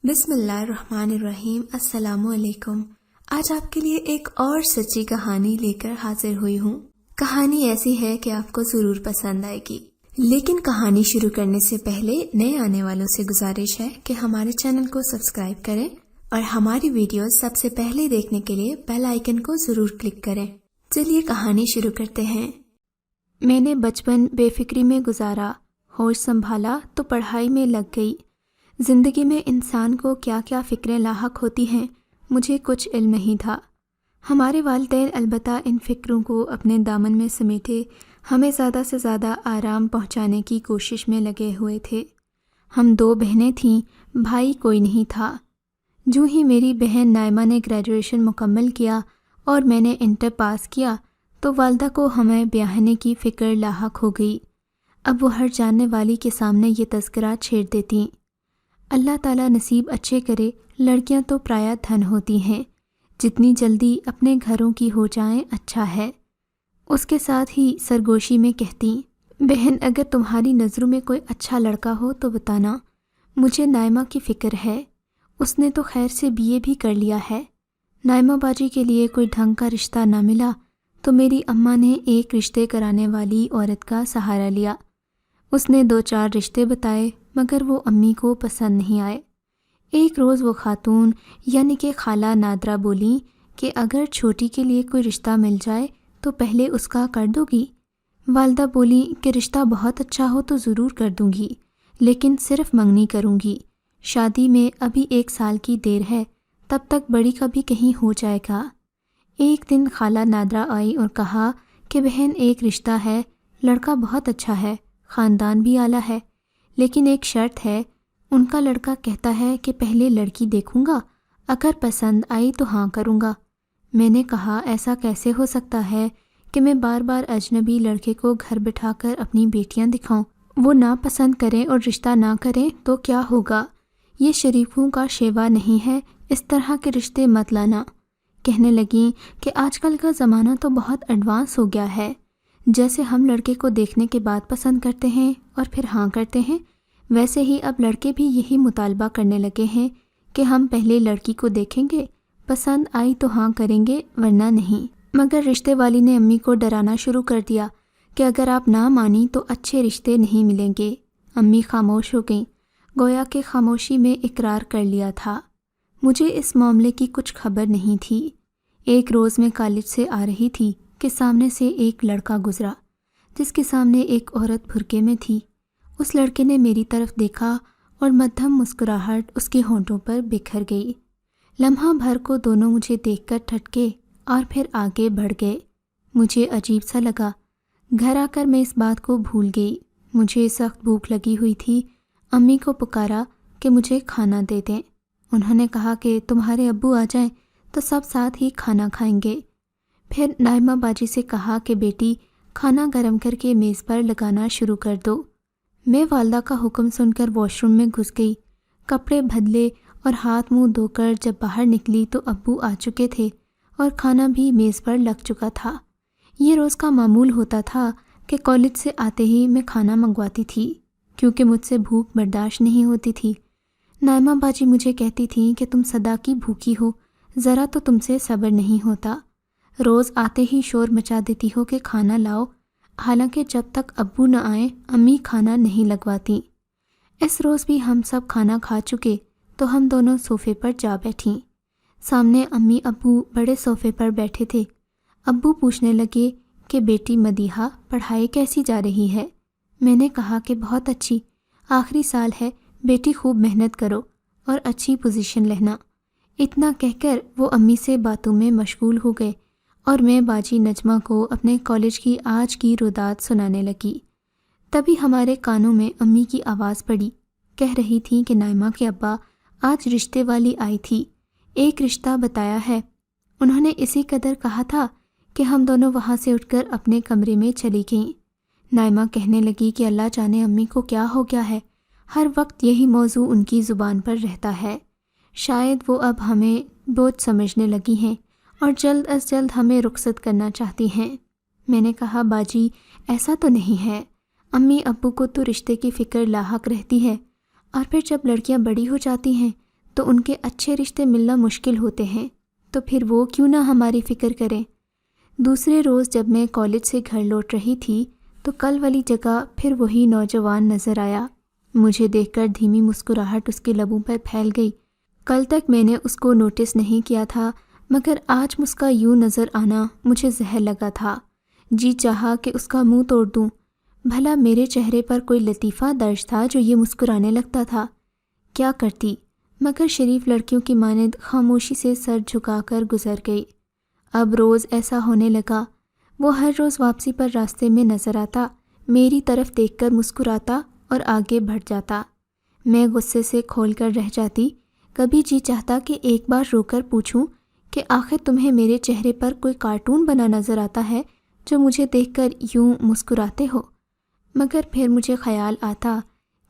بسم اللہ الرحمن الرحیم۔ السلام علیکم۔ آج آپ کے لیے ایک اور سچی کہانی لے کر حاضر ہوئی ہوں۔ کہانی ایسی ہے کہ آپ کو ضرور پسند آئے گی، لیکن کہانی شروع کرنے سے پہلے نئے آنے والوں سے گزارش ہے کہ ہمارے چینل کو سبسکرائب کریں اور ہماری ویڈیوز سب سے پہلے دیکھنے کے لیے بیل آئیکن کو ضرور کلک کریں۔ چلیے کہانی شروع کرتے ہیں۔ میں نے بچپن بے فکری میں گزارا، ہوش سنبھالا تو پڑھائی میں لگ گئی۔ زندگی میں انسان کو کیا کیا فکریں لاحق ہوتی ہیں مجھے کچھ علم نہیں تھا۔ ہمارے والدین البتہ ان فکروں کو اپنے دامن میں سمیٹے ہمیں زیادہ سے زیادہ آرام پہنچانے کی کوشش میں لگے ہوئے تھے۔ ہم 2 بہنیں تھیں، بھائی کوئی نہیں تھا۔ جو ہی میری بہن نائمہ نے گریجویشن مکمل کیا اور میں نے انٹر پاس کیا تو والدہ کو ہمیں بیاہنے کی فکر لاحق ہو گئی۔ اب وہ ہر جاننے والی کے سامنے یہ تذکرہ چھیڑ دیتیں۔ اللہ تعالیٰ نصیب اچھے کرے، لڑکیاں تو پرایا دھن ہوتی ہیں، جتنی جلدی اپنے گھروں کی ہو جائیں اچھا ہے۔ اس کے ساتھ ہی سرگوشی میں کہتی، بہن اگر تمہاری نظروں میں کوئی اچھا لڑکا ہو تو بتانا، مجھے نائمہ کی فکر ہے، اس نے تو خیر سے BA بھی کر لیا ہے۔ نائمہ باجی کے لیے کوئی ڈھنگ کا رشتہ نہ ملا تو میری اماں نے ایک رشتے کرانے والی عورت کا سہارا لیا۔ اس نے 2-4 رشتے بتائے مگر وہ امی کو پسند نہیں آئے۔ ایک روز وہ خاتون یعنی کہ خالہ نادرہ بولیں کہ اگر چھوٹی کے لیے کوئی رشتہ مل جائے تو پہلے اس کا کر دو گی؟ والدہ بولیں کہ رشتہ بہت اچھا ہو تو ضرور کر دوں گی، لیکن صرف منگنی کروں گی، شادی میں ابھی 1 سال کی دیر ہے، تب تک بڑی کا بھی کہیں ہو جائے گا۔ ایک دن خالہ نادرہ آئی اور کہا کہ بہن ایک رشتہ ہے، لڑکا بہت اچھا ہے، خاندان بھی اعلیٰ ہے، لیکن ایک شرط ہے، ان کا لڑکا کہتا ہے کہ پہلے لڑکی دیکھوں گا، اگر پسند آئی تو ہاں کروں گا۔ میں نے کہا ایسا کیسے ہو سکتا ہے کہ میں بار بار اجنبی لڑکے کو گھر بٹھا کر اپنی بیٹیاں دکھاؤں، وہ نہ پسند کریں اور رشتہ نہ کریں تو کیا ہوگا؟ یہ شریفوں کا شیوا نہیں ہے، اس طرح کے رشتے مت لانا۔ کہنے لگیں کہ آج کل کا زمانہ تو بہت ایڈوانس ہو گیا ہے، جیسے ہم لڑکے کو دیکھنے کے بعد پسند کرتے ہیں اور پھر ہاں کرتے ہیں، ویسے ہی اب لڑکے بھی یہی مطالبہ کرنے لگے ہیں کہ ہم پہلے لڑکی کو دیکھیں گے، پسند آئی تو ہاں کریں گے ورنہ نہیں۔ مگر رشتے والی نے امی کو ڈرانا شروع کر دیا کہ اگر آپ نہ مانی تو اچھے رشتے نہیں ملیں گے۔ امی خاموش ہو گئیں، گویا کہ خاموشی میں اقرار کر لیا تھا۔ مجھے اس معاملے کی کچھ خبر نہیں تھی۔ ایک روز میں کالج سے آ رہی تھی کہ سامنے سے ایک لڑکا گزرا جس کے سامنے ایک عورت بھرکے میں تھی۔ اس لڑکے نے میری طرف دیکھا اور مدھم مسکراہٹ اس کے ہونٹوں پر بکھر گئی۔ لمحہ بھر کو دونوں مجھے دیکھ کر ٹھٹکے اور پھر آگے بڑھ گئے۔ مجھے عجیب سا لگا۔ گھر آ کر میں اس بات کو بھول گئی۔ مجھے سخت بھوک لگی ہوئی تھی۔ امی کو پکارا کہ مجھے کھانا دے دیں۔ انہوں نے کہا کہ تمہارے ابو آ جائیں تو سب ساتھ ہی کھانا کھائیں گے۔ پھر نائمہ باجی سے کہا کہ بیٹی کھانا گرم کر کے میز پر لگانا شروع کر دو۔ میں والدہ کا حکم سن کر واش روم میں گھس گئی۔ کپڑے بدلے اور ہاتھ منہ دھو کر جب باہر نکلی تو ابو آ چکے تھے اور کھانا بھی میز پر لگ چکا تھا۔ یہ روز کا معمول ہوتا تھا کہ کالج سے آتے ہی میں کھانا منگواتی تھی، کیونکہ مجھ سے بھوک برداشت نہیں ہوتی تھی۔ نائمہ باجی مجھے کہتی تھیں کہ تم صدا کی بھوکی ہو، ذرا تو تم سے صبر نہیں ہوتا، روز آتے ہی شور مچا دیتی ہو کہ کھانا لاؤ، حالانکہ جب تک ابو نہ آئیں امی کھانا نہیں لگواتی۔ اس روز بھی ہم سب کھانا کھا چکے تو ہم دونوں صوفے پر جا بیٹھیں۔ سامنے امی ابو بڑے صوفے پر بیٹھے تھے۔ ابو پوچھنے لگے کہ بیٹی مدیحہ پڑھائی کیسی جا رہی ہے؟ میں نے کہا کہ بہت اچھی، آخری سال ہے، بیٹی خوب محنت کرو اور اچھی پوزیشن لینا۔ اتنا کہہ کر وہ امی سے باتوں میں مشغول ہو گئے اور میں باجی نجمہ کو اپنے کالج کی آج کی روداد سنانے لگی۔ تبھی ہمارے کانوں میں امی کی آواز پڑی، کہہ رہی تھیں کہ نائمہ کے ابا آج رشتے والی آئی تھی، ایک رشتہ بتایا ہے۔ انہوں نے اسی قدر کہا تھا کہ ہم دونوں وہاں سے اٹھ کر اپنے کمرے میں چلی گئیں۔ نائمہ کہنے لگی کہ اللہ جانے امی کو کیا ہو گیا ہے، ہر وقت یہی موضوع ان کی زبان پر رہتا ہے، شاید وہ اب ہمیں بوجھ سمجھنے لگی ہیں اور جلد از جلد ہمیں رخصت کرنا چاہتی ہیں۔ میں نے کہا باجی ایسا تو نہیں ہے، امی ابو کو تو رشتے کی فکر لاحق رہتی ہے، اور پھر جب لڑکیاں بڑی ہو جاتی ہیں تو ان کے اچھے رشتے ملنا مشکل ہوتے ہیں، تو پھر وہ کیوں نہ ہماری فکر کریں۔ دوسرے روز جب میں کالج سے گھر لوٹ رہی تھی تو کل والی جگہ پھر وہی نوجوان نظر آیا۔ مجھے دیکھ کر دھیمی مسکراہٹ اس کے لبوں پر پھیل گئی۔ کل تک میں نے اس کو نوٹس نہیں کیا تھا، مگر آج اس کا یوں نظر آنا مجھے زہر لگا تھا۔ جی چاہا کہ اس کا منہ توڑ دوں۔ بھلا میرے چہرے پر کوئی لطیفہ درج تھا جو یہ مسکرانے لگتا تھا؟ کیا کرتی، مگر شریف لڑکیوں کی مانند خاموشی سے سر جھکا کر گزر گئی۔ اب روز ایسا ہونے لگا، وہ ہر روز واپسی پر راستے میں نظر آتا، میری طرف دیکھ کر مسکراتا اور آگے بڑھ جاتا۔ میں غصے سے کھول کر رہ جاتی۔ کبھی جی چاہتا کہ ایک بار رو کر پوچھوں کہ آخر تمہیں میرے چہرے پر کوئی کارٹون بنا نظر آتا ہے جو مجھے دیکھ کر یوں مسکراتے ہو، مگر پھر مجھے خیال آتا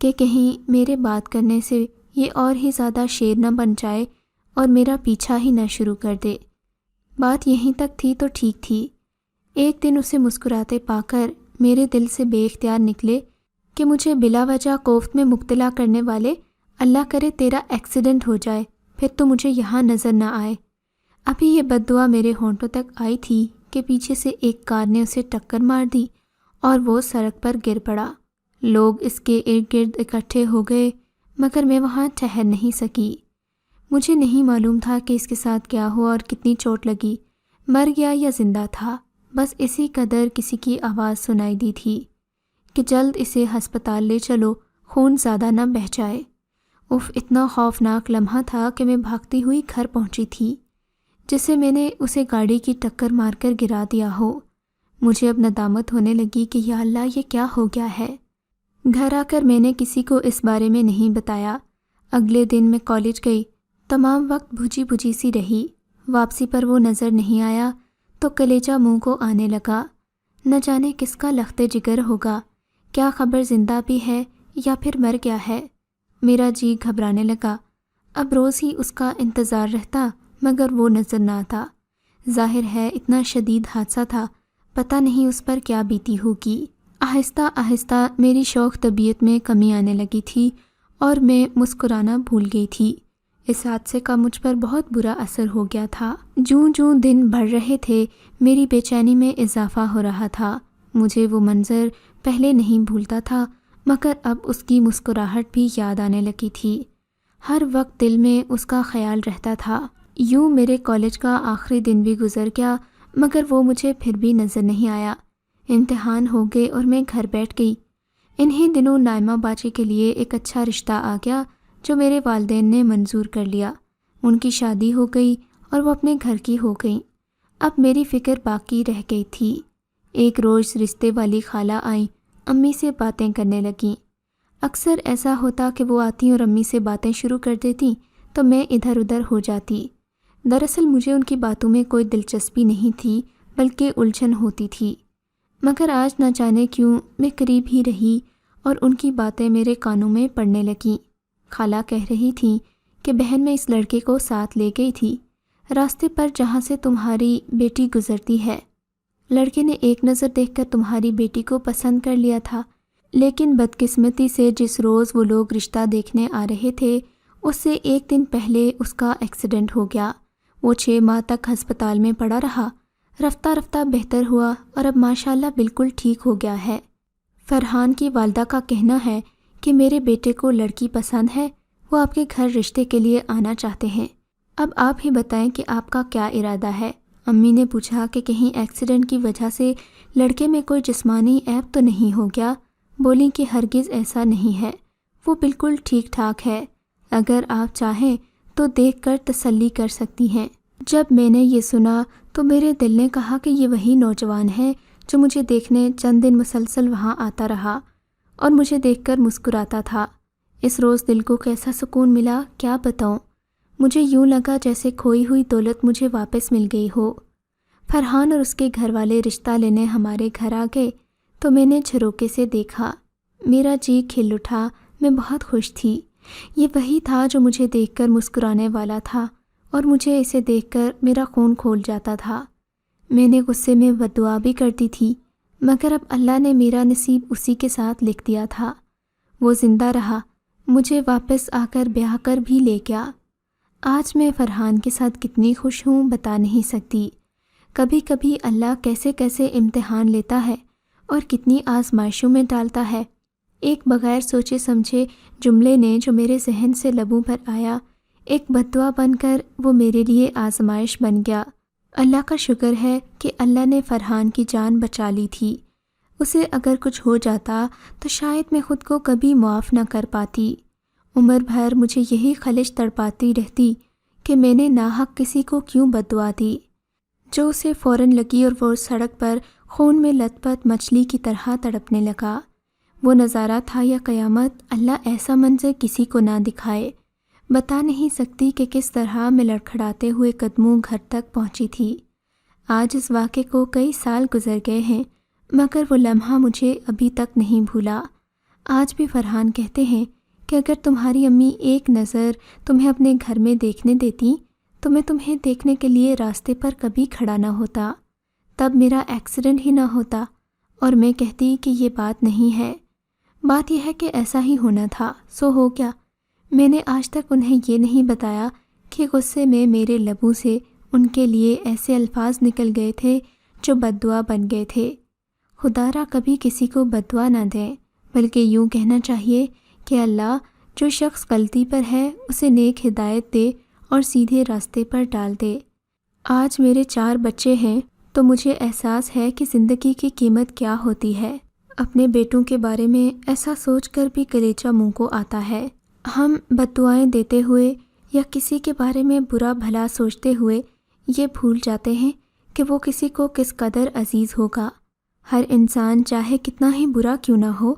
کہ کہیں میرے بات کرنے سے یہ اور ہی زیادہ شیر نہ بن جائے اور میرا پیچھا ہی نہ شروع کر دے۔ بات یہیں تک تھی تو ٹھیک تھی۔ ایک دن اسے مسکراتے پا کر میرے دل سے بے اختیار نکلے کہ مجھے بلا وجہ کوفت میں مبتلا کرنے والے، اللہ کرے تیرا ایکسیڈنٹ ہو جائے، پھر تو مجھے یہاں نظر نہ آئے۔ ابھی یہ بد دعا میرے ہونٹوں تک آئی تھی کہ پیچھے سے ایک کار نے اسے ٹکر مار دی اور وہ سڑک پر گر پڑا۔ لوگ اس کے ارد گرد اکٹھے ہو گئے، مگر میں وہاں ٹھہر نہیں سکی۔ مجھے نہیں معلوم تھا کہ اس کے ساتھ کیا ہوا اور کتنی چوٹ لگی، مر گیا یا زندہ تھا۔ بس اسی قدر کسی کی آواز سنائی دی تھی کہ جلد اسے ہسپتال لے چلو، خون زیادہ نہ بہہ جائے۔ اف، اتنا خوفناک لمحہ تھا کہ میں بھاگتی ہوئی گھر پہنچی تھی، جسے میں نے اسے گاڑی کی ٹکر مار کر گرا دیا ہو۔ مجھے اب ندامت ہونے لگی کہ یا اللہ، یہ کیا ہو گیا ہے۔ گھر آ کر میں نے کسی کو اس بارے میں نہیں بتایا۔ اگلے دن میں کالج گئی، تمام وقت بھجی بھجی سی رہی۔ واپسی پر وہ نظر نہیں آیا تو کلیجہ منہ کو آنے لگا۔ نہ جانے کس کا لخت جگر ہوگا، کیا خبر زندہ بھی ہے یا پھر مر گیا ہے۔ میرا جی گھبرانے لگا۔ اب روز ہی اس کا انتظار رہتا، مگر وہ نظر نہ آتا۔ ظاہر ہے اتنا شدید حادثہ تھا، پتہ نہیں اس پر کیا بیتی ہوگی۔ آہستہ آہستہ میری شوق طبیعت میں کمی آنے لگی تھی اور میں مسکرانا بھول گئی تھی۔ اس حادثے کا مجھ پر بہت برا اثر ہو گیا تھا۔ جوں جوں دن بڑھ رہے تھے، میری بے چینی میں اضافہ ہو رہا تھا۔ مجھے وہ منظر پہلے نہیں بھولتا تھا، مگر اب اس کی مسکراہٹ بھی یاد آنے لگی تھی۔ ہر وقت دل میں اس کا خیال رہتا تھا۔ یوں میرے کالج کا آخری دن بھی گزر گیا، مگر وہ مجھے پھر بھی نظر نہیں آیا۔ امتحان ہو گئے اور میں گھر بیٹھ گئی۔ انہی دنوں نائمہ باجی کے لیے ایک اچھا رشتہ آ گیا جو میرے والدین نے منظور کر لیا۔ ان کی شادی ہو گئی اور وہ اپنے گھر کی ہو گئیں۔ اب میری فکر باقی رہ گئی تھی۔ ایک روز رشتے والی خالہ آئیں، امی سے باتیں کرنے لگیں۔ اکثر ایسا ہوتا کہ وہ آتی اور امی سے باتیں شروع کر دیتی تو میں ادھر ادھر ہو جاتی۔ دراصل مجھے ان کی باتوں میں کوئی دلچسپی نہیں تھی، بلکہ الجھن ہوتی تھی۔ مگر آج نہ جانے کیوں میں قریب ہی رہی اور ان کی باتیں میرے کانوں میں پڑنے لگیں۔ خالہ کہہ رہی تھیں کہ بہن میں اس لڑکے کو ساتھ لے گئی تھی راستے پر جہاں سے تمہاری بیٹی گزرتی ہے۔ لڑکے نے ایک نظر دیکھ کر تمہاری بیٹی کو پسند کر لیا تھا، لیکن بدقسمتی سے جس روز وہ لوگ رشتہ دیکھنے آ رہے تھے اس سے ایک دن پہلے اس کا ایکسیڈنٹ ہو گیا۔ وہ 6 ماہ تک ہسپتال میں پڑا رہا، رفتہ رفتہ بہتر ہوا اور اب ماشاءاللہ بالکل ٹھیک ہو گیا ہے۔ فرحان کی والدہ کا کہنا ہے کہ میرے بیٹے کو لڑکی پسند ہے، وہ آپ کے گھر رشتے کے لیے آنا چاہتے ہیں۔ اب آپ ہی بتائیں کہ آپ کا کیا ارادہ ہے؟ امی نے پوچھا کہ کہیں ایکسیڈنٹ کی وجہ سے لڑکے میں کوئی جسمانی عیب تو نہیں ہو گیا؟ بولی کہ ہرگز ایسا نہیں ہے، وہ بالکل ٹھیک ٹھاک ہے، اگر آپ چاہیں تو دیکھ کر تسلی کر سکتی ہیں۔ جب میں نے یہ سنا تو میرے دل نے کہا کہ یہ وہی نوجوان ہے جو مجھے دیکھنے چند دن مسلسل وہاں آتا رہا اور مجھے دیکھ کر مسکراتا تھا۔ اس روز دل کو کیسا سکون ملا کیا بتاؤں۔ مجھے یوں لگا جیسے کھوئی ہوئی دولت مجھے واپس مل گئی ہو۔ فرحان اور اس کے گھر والے رشتہ لینے ہمارے گھر آ گئے تو میں نے جھروکے سے دیکھا۔ میرا جی کھل اٹھا، میں بہت خوش تھی۔ یہ وہی تھا جو مجھے دیکھ کر مسکرانے والا تھا اور مجھے اسے دیکھ کر میرا خون کھول جاتا تھا۔ میں نے غصے میں بددعا بھی کرتی تھی، مگر اب اللہ نے میرا نصیب اسی کے ساتھ لکھ دیا تھا۔ وہ زندہ رہا، مجھے واپس آ کر بیاہ کر بھی لے گیا۔ آج میں فرحان کے ساتھ کتنی خوش ہوں بتا نہیں سکتی۔ کبھی کبھی اللہ کیسے کیسے امتحان لیتا ہے اور کتنی آزمائشوں میں ڈالتا ہے۔ ایک بغیر سوچے سمجھے جملے نے جو میرے ذہن سے لبوں پر آیا، ایک بددعا بن کر وہ میرے لیے آزمائش بن گیا۔ اللہ کا شکر ہے کہ اللہ نے فرحان کی جان بچا لی تھی۔ اسے اگر کچھ ہو جاتا تو شاید میں خود کو کبھی معاف نہ کر پاتی۔ عمر بھر مجھے یہی خلش تڑپاتی رہتی کہ میں نے ناحق کسی کو کیوں بددعا دی، جو اسے فوراً لگی اور وہ سڑک پر خون میں لت پت مچھلی کی طرح تڑپنے لگا۔ وہ نظارہ تھا یا قیامت، اللہ ایسا منظر کسی کو نہ دکھائے۔ بتا نہیں سکتی کہ کس طرح میں لڑکھڑاتے ہوئے قدموں گھر تک پہنچی تھی۔ آج اس واقعے کو کئی سال گزر گئے ہیں، مگر وہ لمحہ مجھے ابھی تک نہیں بھولا۔ آج بھی فرحان کہتے ہیں کہ اگر تمہاری امی ایک نظر تمہیں اپنے گھر میں دیکھنے دیتی تو میں تمہیں دیکھنے کے لیے راستے پر کبھی کھڑا نہ ہوتا، تب میرا ایکسیڈنٹ ہی نہ ہوتا، اور میں کہتی کہ یہ بات نہیں ہے، بات یہ ہے کہ ایسا ہی ہونا تھا، سو ہو گیا۔ میں نے آج تک انہیں یہ نہیں بتایا کہ غصے میں میرے لبوں سے ان کے لیے ایسے الفاظ نکل گئے تھے جو بددعا بن گئے تھے۔ خدا را کبھی کسی کو بددعا نہ دیں، بلکہ یوں کہنا چاہیے کہ اللہ جو شخص غلطی پر ہے اسے نیک ہدایت دے اور سیدھے راستے پر ڈال دے۔ آج میرے 4 بچے ہیں تو مجھے احساس ہے کہ زندگی کی قیمت کیا ہوتی ہے۔ اپنے بیٹوں کے بارے میں ایسا سوچ کر بھی کلیجہ منہ کو آتا ہے۔ ہم بددعائیں دیتے ہوئے یا کسی کے بارے میں برا بھلا سوچتے ہوئے یہ بھول جاتے ہیں کہ وہ کسی کو کس قدر عزیز ہوگا۔ ہر انسان چاہے کتنا ہی برا کیوں نہ ہو،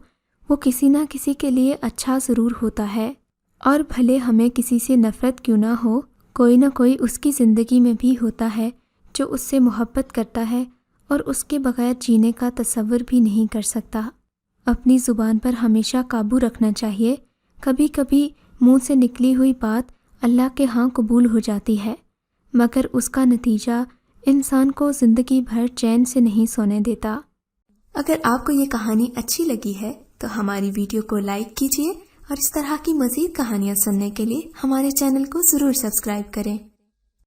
وہ کسی نہ کسی کے لیے اچھا ضرور ہوتا ہے، اور بھلے ہمیں کسی سے نفرت کیوں نہ ہو، کوئی نہ کوئی اس کی زندگی میں بھی ہوتا ہے جو اس سے محبت کرتا ہے اور اس کے بغیر جینے کا تصور بھی نہیں کر سکتا۔ اپنی زبان پر ہمیشہ قابو رکھنا چاہیے۔ کبھی کبھی منہ سے نکلی ہوئی بات اللہ کے ہاں قبول ہو جاتی ہے، مگر اس کا نتیجہ انسان کو زندگی بھر چین سے نہیں سونے دیتا۔ اگر آپ کو یہ کہانی اچھی لگی ہے تو ہماری ویڈیو کو لائک کیجیے، اور اس طرح کی مزید کہانیاں سننے کے لیے ہمارے چینل کو ضرور سبسکرائب کریں۔